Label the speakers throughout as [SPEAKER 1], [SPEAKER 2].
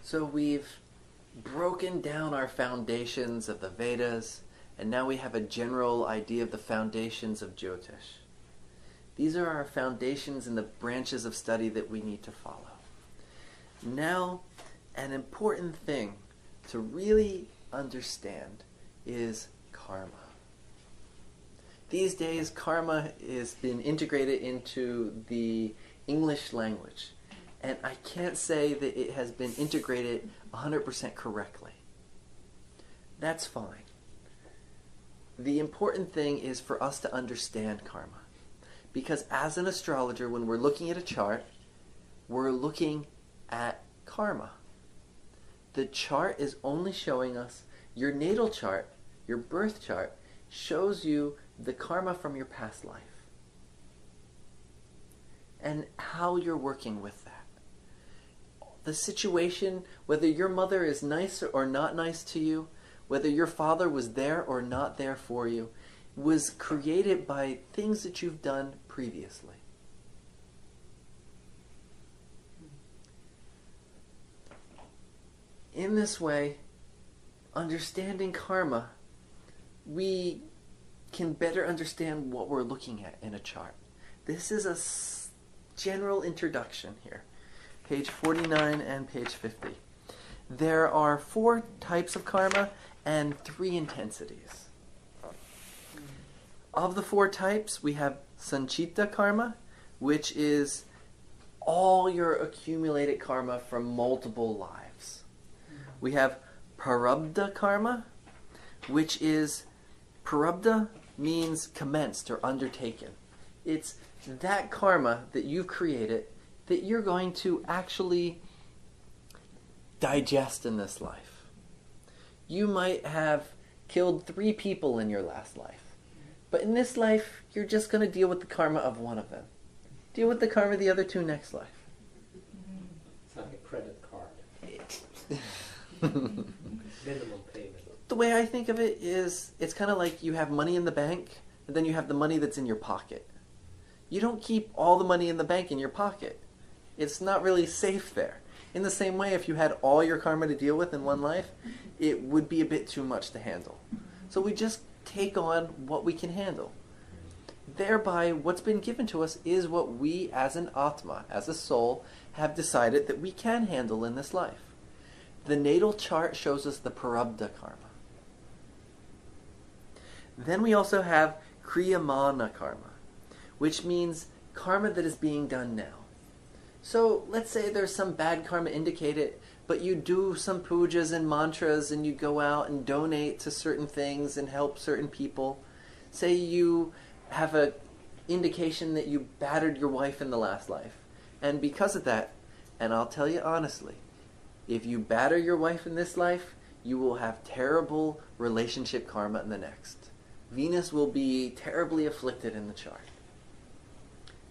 [SPEAKER 1] So we've broken down our foundations of the Vedas, and now we have a general idea of the foundations of Jyotish. These are our foundations in the branches of study that we need to follow. Now, an important thing to really understand is karma. These days, karma has been integrated into the English language, and I can't say that it has been integrated 100% correctly. That's fine. The important thing is for us to understand karma. Because as an astrologer, when we're looking at a chart, we're looking at karma. The chart is only showing us your natal chart, your birth chart, shows you the karma from your past life and how you're working with that. The situation, whether your mother is nice or not nice to you, whether your father was there or not there for you, was created by things that you've done previously. In this way, understanding karma, we can better understand what we're looking at in a chart. This is a general introduction here. Page 49 and page 50. There are 4 types of karma and 3 intensities. Of the 4 types, we have Sanchita karma, which is all your accumulated karma from multiple lives. We have Prarabdha karma, which is, Prarabdha means commenced or undertaken. It's that karma that you've created that you're going to actually digest in this life. You might have killed 3 people in your last life. But in this life, you're just going to deal with the karma of one of them. Deal with the karma of the other 2 next life.
[SPEAKER 2] It's like a credit card. Minimum payment.
[SPEAKER 1] The way I think of it is, it's kind of like you have money in the bank, and then you have the money that's in your pocket. You don't keep all the money in the bank in your pocket. It's not really safe there. In the same way, if you had all your karma to deal with in one life, it would be a bit too much to handle. So we just take on what we can handle. Thereby, what's been given to us is what we as an Atma, as a soul, have decided that we can handle in this life. The natal chart shows us the Prarabdha karma. Then we also have Kriyamana karma, which means karma that is being done now. So let's say there's some bad karma indicated, but you do some pujas and mantras and you go out and donate to certain things and help certain people. Say you have an indication that you battered your wife in the last life. And because of that, and I'll tell you honestly, if you batter your wife in this life, you will have terrible relationship karma in the next. Venus will be terribly afflicted in the chart.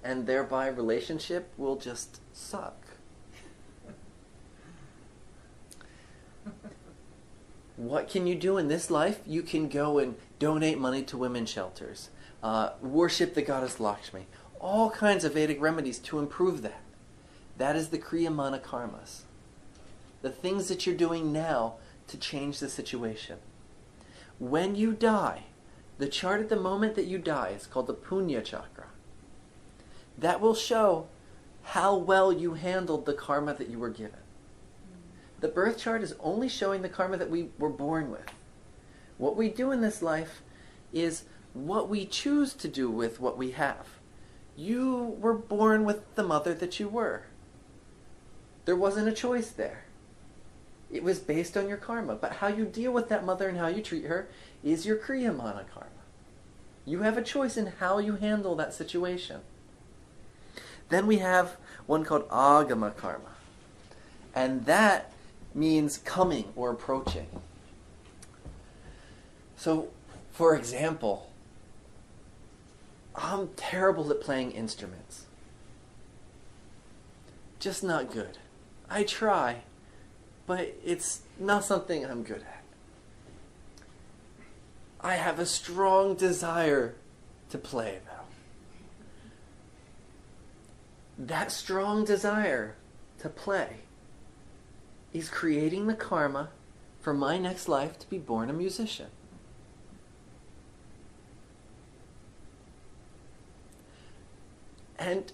[SPEAKER 1] And thereby relationship will just suck. What can you do in this life? You can go and donate money to women's shelters, worship the goddess Lakshmi, all kinds of Vedic remedies to improve that. That is the Kriyamana karmas. The things that you're doing now to change the situation. When you die, the chart at the moment that you die is called the Punya Chakra. That will show how well you handled the karma that you were given. The birth chart is only showing the karma that we were born with. What we do in this life is what we choose to do with what we have. You were born with the mother that you were. There wasn't a choice there. It was based on your karma. But how you deal with that mother and how you treat her is your Kriyamana karma. You have a choice in how you handle that situation. Then we have one called Agama karma. And that means coming or approaching. So, for example, I'm terrible at playing instruments. Just not good. I try, but it's not something I'm good at. I have a strong desire to play, though. That strong desire to play is creating the karma for my next life to be born a musician. And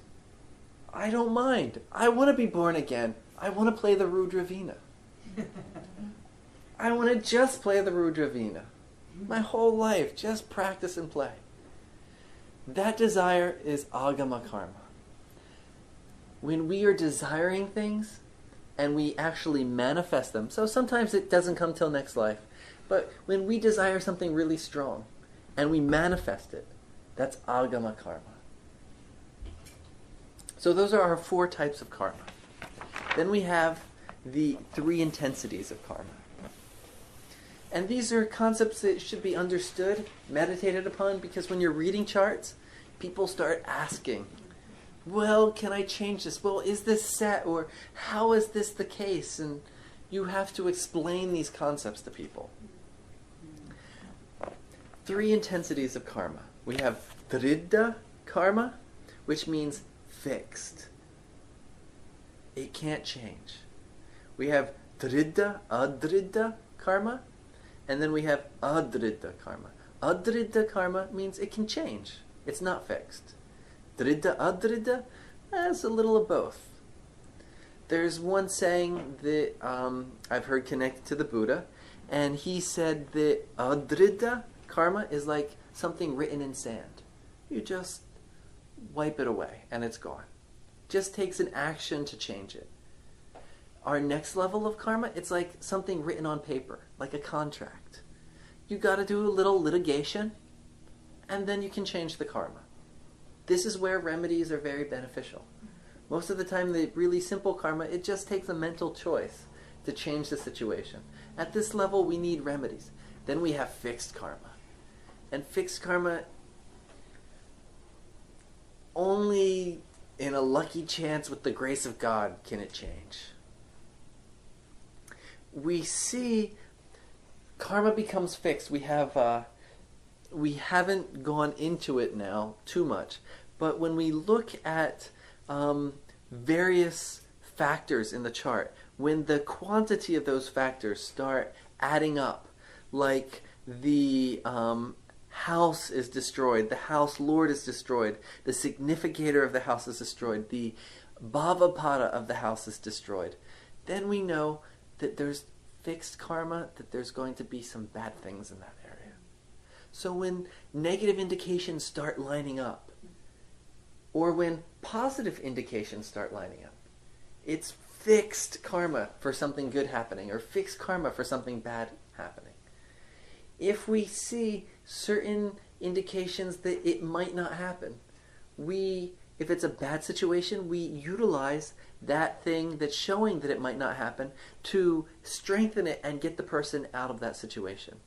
[SPEAKER 1] I don't mind. I want to be born again. I want to play the Rudravina. I want to just play the Rudravina. My whole life, just practice and play. That desire is agama karma. When we are desiring things and we actually manifest them, so sometimes it doesn't come till next life, but when we desire something really strong and we manifest it, that's agama karma. So those are our 4 types of karma. Then we have the 3 intensities of karma. And these are concepts that should be understood, meditated upon, because when you're reading charts, people start asking, well, can I change this? Well, is this set? Or how is this the case? And you have to explain these concepts to people. 3 intensities of karma. We have dridha karma, which means fixed. It can't change. We have dridha, adridha karma, and then we have adridha karma. Adridha karma means it can change. It's not fixed. Dridha, adridha, that's a little of both. There's one saying that I've heard connected to the Buddha, and he said that adridha karma is like something written in sand. You just wipe it away, and it's gone. Just takes an action to change it. Our next level of karma, it's like something written on paper, like a contract. You got to do a little litigation, and then you can change the karma. This is where remedies are very beneficial. Most of the time, the really simple karma, it just takes a mental choice to change the situation. At this level, we need remedies. Then we have fixed karma. And fixed karma, only in a lucky chance with the grace of God can it change. We see karma becomes fixed. We haven't gone into it now too much, but when we look at various factors in the chart, when the quantity of those factors start adding up, like the house is destroyed, the house lord is destroyed, the significator of the house is destroyed, the bhavapada of the house is destroyed, then we know that there's fixed karma, that there's going to be some bad things in that area. So when negative indications start lining up, or when positive indications start lining up, it's fixed karma for something good happening, or fixed karma for something bad happening. If we see certain indications that it might not happen, if it's a bad situation, we utilize that thing that's showing that it might not happen to strengthen it and get the person out of that situation.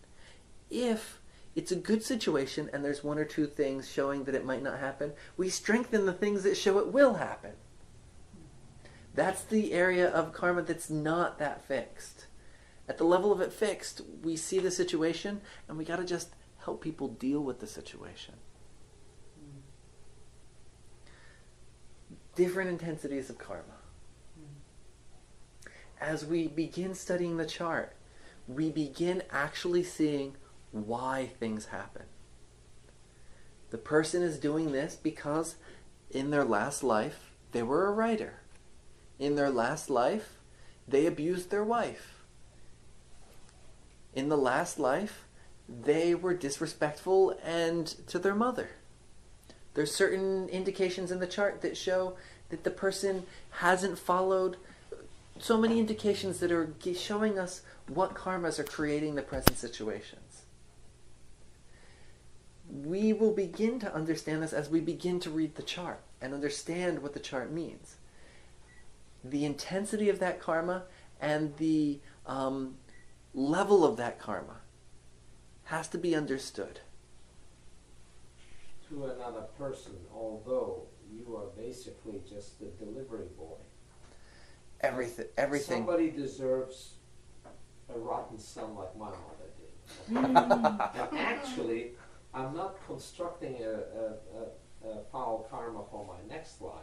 [SPEAKER 1] If it's a good situation and there's 1 or 2 things showing that it might not happen, we strengthen the things that show it will happen. That's the area of karma that's not that fixed. At the level of it fixed, we see the situation and we got to just help people deal with the situation. Different intensities of karma. As we begin studying the chart, we begin actually seeing why things happen. The person is doing this because in their last life, they were a writer. In their last life, they abused their wife. In the last life, they were disrespectful and to their mother. There's certain indications in the chart that show that the person hasn't followed so many indications that are showing us what karmas are creating the present situations. We will begin to understand this as we begin to read the chart and understand what the chart means. The intensity of that karma and the level of that karma has to be understood.
[SPEAKER 2] To another person, although you are basically just the delivery boy.
[SPEAKER 1] Everything.
[SPEAKER 2] Somebody deserves a rotten son like my mother did. And actually, I'm not constructing a foul karma for my next life,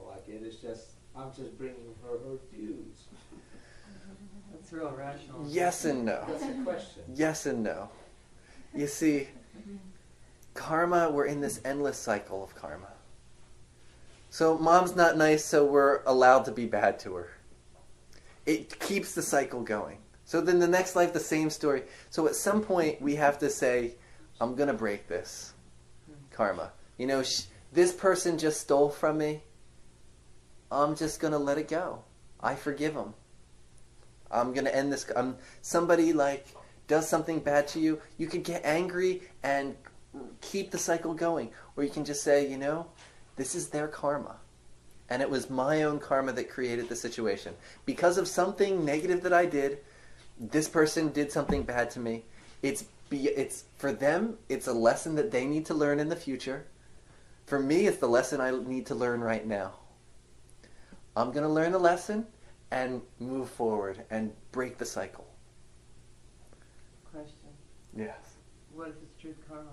[SPEAKER 2] like it is just, I'm just bringing her dues.
[SPEAKER 3] real rational.
[SPEAKER 1] Yes and no.
[SPEAKER 2] That's a question.
[SPEAKER 1] Yes and no. You see, karma, we're in this endless cycle of karma. So mom's not nice, so we're allowed to be bad to her. It keeps the cycle going. So then the next life, the same story. So at some point, we have to say, I'm going to break this karma. You know, this person just stole from me. I'm just going to let it go. I forgive them. I'm going to end this. Somebody like does something bad to you. You can get angry and keep the cycle going. Or you can just say, you know, this is their karma. And it was my own karma that created the situation. Because of something negative that I did, this person did something bad to me. It's for them, it's a lesson that they need to learn in the future. For me, it's the lesson I need to learn right now. I'm going to learn the lesson and move forward and break the cycle.
[SPEAKER 3] Question.
[SPEAKER 1] Yes.
[SPEAKER 3] What if it's truth karma?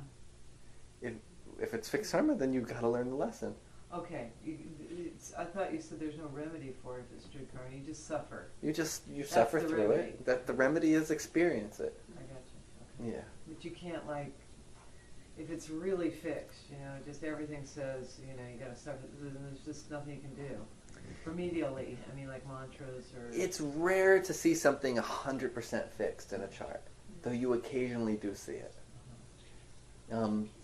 [SPEAKER 1] If it's fixed karma, then you've got to learn the lesson.
[SPEAKER 3] Okay. I thought you said there's no remedy for it if it's truth karma. You just suffer.
[SPEAKER 1] You suffer
[SPEAKER 3] the
[SPEAKER 1] through
[SPEAKER 3] remedy.
[SPEAKER 1] it. That the remedy is experience it.
[SPEAKER 3] I got you. Okay.
[SPEAKER 1] Yeah.
[SPEAKER 3] But you can't, like, if it's really fixed, you know, just everything says, you know, you got to suffer, then there's just nothing you can do. Remedially, I mean, like mantras or...
[SPEAKER 1] It's rare to see something 100% fixed in a chart, though you occasionally do see it.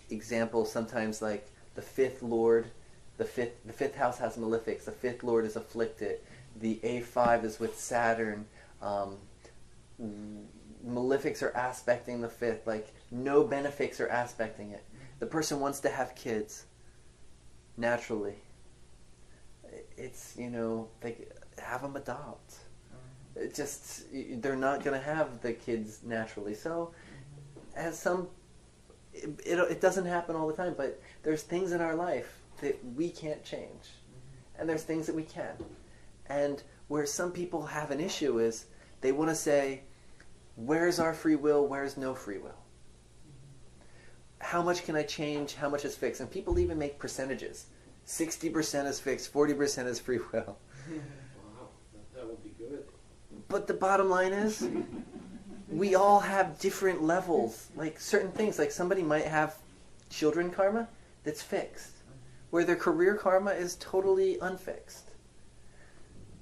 [SPEAKER 1] Example, sometimes like the fifth lord, the fifth house has malefics, the fifth lord is afflicted, the A5 is with Saturn, malefics are aspecting the fifth, like no benefics are aspecting it. The person wants to have kids, naturally. It's, you know, they have them adopt. It just, they're not going to have the kids naturally. So, as some, it doesn't happen all the time, but there's things in our life that we can't change. And there's things that we can. And where some people have an issue is, they want to say, where's our free will, where's no free will? How much can I change, how much is fixed? And people even make percentages. 60% is fixed, 40% is free will.
[SPEAKER 2] Wow, that would be good.
[SPEAKER 1] But the bottom line is, we all have different levels. Like certain things, like somebody might have children karma that's fixed, where their career karma is totally unfixed.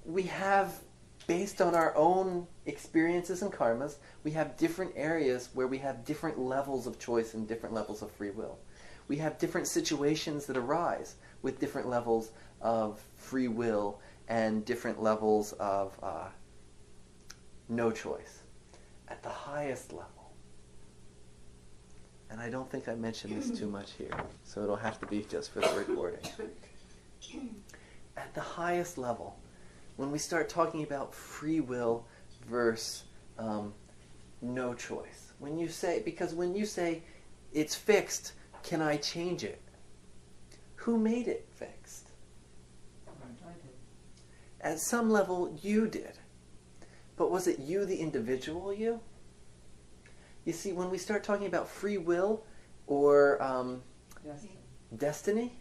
[SPEAKER 1] We have, based on our own experiences and karmas, we have different areas where we have different levels of choice and different levels of free will. We have different situations that arise with different levels of free will and different levels of no choice. At the highest level, and I don't think I mentioned this too much here, so it'll have to be just for the recording. At the highest level, when we start talking about free will versus no choice, when you say it's fixed, can I change it? Who made it fixed?
[SPEAKER 3] I did.
[SPEAKER 1] At some level, you did. But was it you, the individual you? You see, when we start talking about free will or destiny,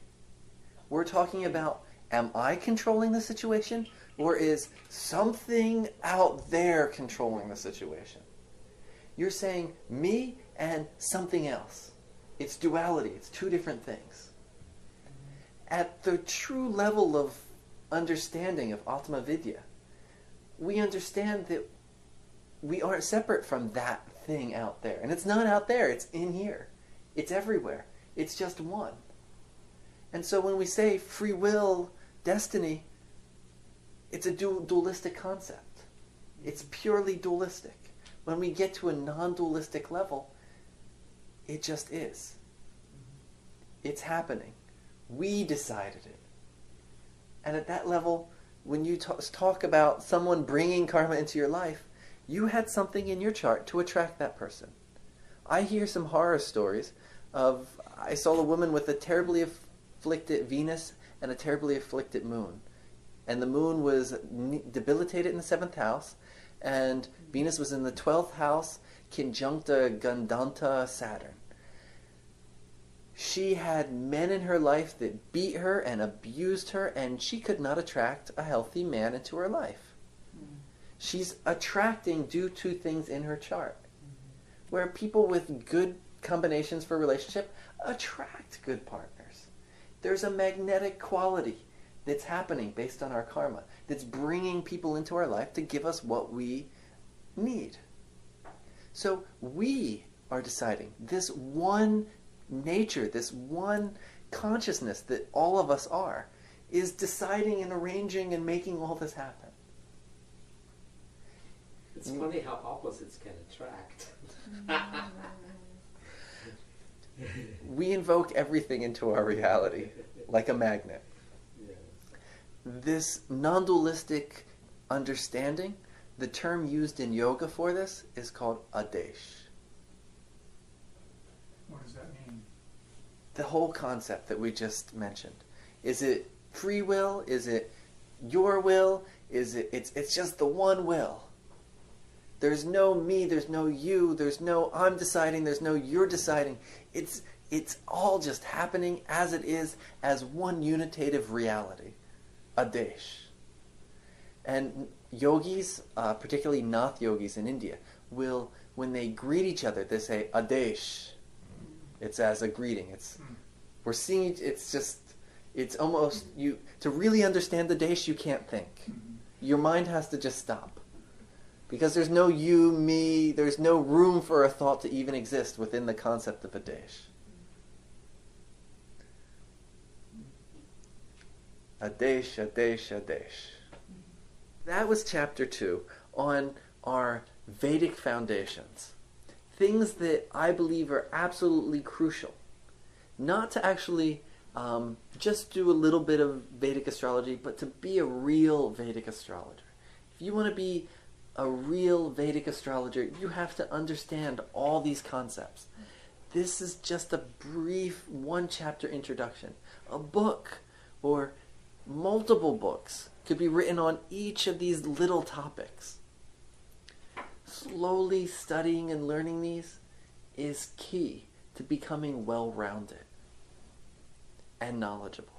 [SPEAKER 1] we're talking about, am I controlling the situation? Or is something out there controlling the situation? You're saying me and something else. It's duality. It's two different things. At the true level of understanding of Atma Vidya, we understand that we aren't separate from that thing out there. And it's not out there, it's in here. It's everywhere. It's just one. And so when we say free will, destiny, it's a dualistic concept. It's purely dualistic. When we get to a non-dualistic level, it just is. It's happening. We decided it. And at that level, when you talk about someone bringing karma into your life, you had something in your chart to attract that person. I hear some horror stories of, I saw a woman with a terribly afflicted Venus and a terribly afflicted moon. And the moon was debilitated in the 7th house, and Venus was in the 12th house, conjuncta Gandanta Saturn. She had men in her life that beat her and abused her, and she could not attract a healthy man into her life. She's attracting due to things in her chart. Where people with good combinations for relationship attract good partners. There's a magnetic quality that's happening based on our karma, that's bringing people into our life to give us what we need. So we are deciding this one nature, this one consciousness that all of us are, is deciding and arranging and making all this happen.
[SPEAKER 2] It's funny how opposites can attract.
[SPEAKER 1] We invoke everything into our reality like a magnet.
[SPEAKER 2] Yeah.
[SPEAKER 1] This non-dualistic understanding, the term used in yoga for this is called adesh.
[SPEAKER 4] What does that mean?
[SPEAKER 1] The whole concept that we just mentioned. Is it free will? Is it your will? It's just the one will. There's no me, there's no you, there's no I'm deciding, there's no you're deciding. It's all just happening as it is, as one unitative reality. Adesh. And yogis, particularly Nath yogis in India, will, when they greet each other, they say Adesh. It's as a greeting. We're seeing, it's almost, to really understand the Desh, you can't think. Your mind has to just stop. Because there's no you, me, there's no room for a thought to even exist within the concept of a Desh. Adesh, Adesh, Adesh. That was chapter 2 on our Vedic foundations. Things that I believe are absolutely crucial. Not to actually just do a little bit of Vedic astrology, but to be a real Vedic astrologer. If you want to be a real Vedic astrologer, you have to understand all these concepts. This is just a brief one-chapter introduction. A book or multiple books could be written on each of these little topics. Slowly studying and learning these is key to becoming well-rounded and knowledgeable.